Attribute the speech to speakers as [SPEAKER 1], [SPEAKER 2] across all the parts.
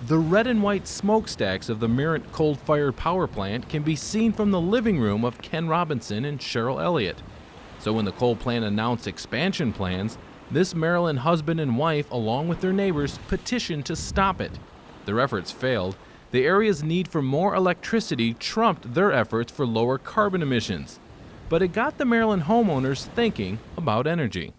[SPEAKER 1] The red and white smokestacks of the Merritt coal-fired power plant can be seen from the living room of Ken Robinson and Cheryl Elliott. So when the coal plant announced expansion plans, this Maryland husband and wife, along with their neighbors, petitioned to stop it. Their efforts failed. The area's need for more electricity trumped their efforts for lower carbon emissions. But it got the Maryland homeowners thinking about energy.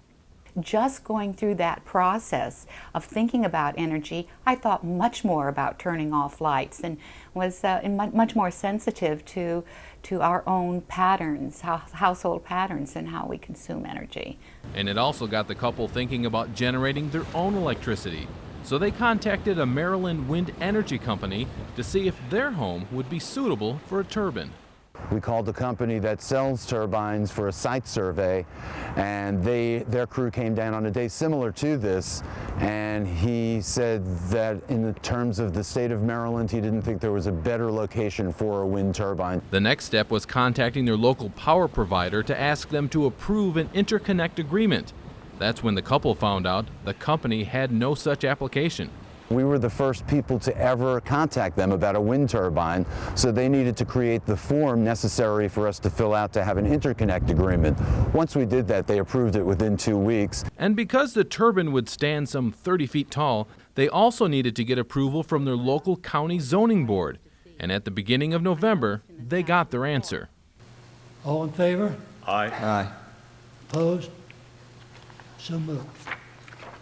[SPEAKER 2] Just going through that process of thinking about energy, I thought much more about turning off lights and was much more sensitive to our own patterns, household patterns, and how we consume energy.
[SPEAKER 1] And it also got the couple thinking about generating their own electricity. So they contacted a Maryland wind energy company to see if their home would be suitable for a turbine.
[SPEAKER 3] We called the company that sells turbines for a site survey, and their crew came down on a day similar to this, and he said that in the terms of the state of Maryland, he didn't think there was a better location for a wind turbine.
[SPEAKER 1] The next step was contacting their local power provider to ask them to approve an interconnect agreement. That's when the couple found out the company had no such application.
[SPEAKER 3] We were the first people to ever contact them about a wind turbine, so they needed to create the form necessary for us to fill out to have an interconnect agreement. Once we did that, they approved it within 2 weeks.
[SPEAKER 1] And because the turbine would stand some 30 feet tall, they also needed to get approval from their local county zoning board. And at the beginning of November, they got their answer.
[SPEAKER 4] All in favor?
[SPEAKER 5] Aye.
[SPEAKER 6] Aye.
[SPEAKER 4] Opposed? So moved.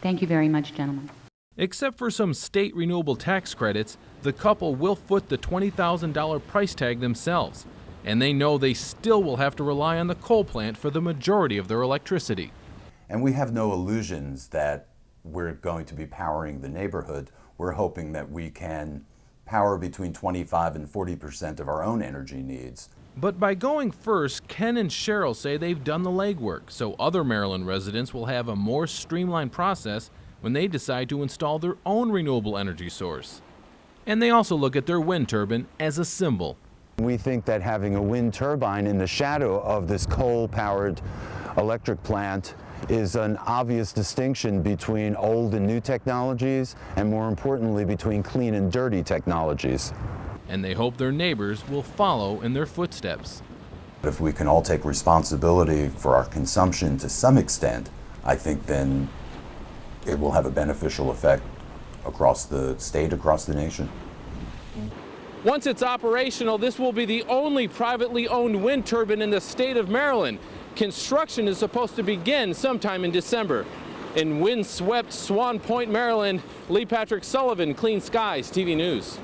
[SPEAKER 2] Thank you very much, gentlemen.
[SPEAKER 1] Except for some state renewable tax credits, the couple will foot the $20,000 price tag themselves. And they know they still will have to rely on the coal plant for the majority of their electricity.
[SPEAKER 7] And we have no illusions that we're going to be powering the neighborhood. We're hoping that we can power between 25 and 40% of our own energy needs.
[SPEAKER 1] But by going first, Ken and Cheryl say they've done the legwork, so other Maryland residents will have a more streamlined process when they decide to install their own renewable energy source. And they also look at their wind turbine as a symbol.
[SPEAKER 3] We think that having a wind turbine in the shadow of this coal-powered electric plant is an obvious distinction between old and new technologies, and more importantly, between clean and dirty technologies.
[SPEAKER 1] And they hope their neighbors will follow in their footsteps.
[SPEAKER 7] If we can all take responsibility for our consumption to some extent, I think then it will have a beneficial effect across the state, across the nation.
[SPEAKER 1] Once it's operational, this will be the only privately owned wind turbine in the state of Maryland. Construction is supposed to begin sometime in December. In wind-swept Swan Point, Maryland, Lee Patrick Sullivan, Clean Skies TV News.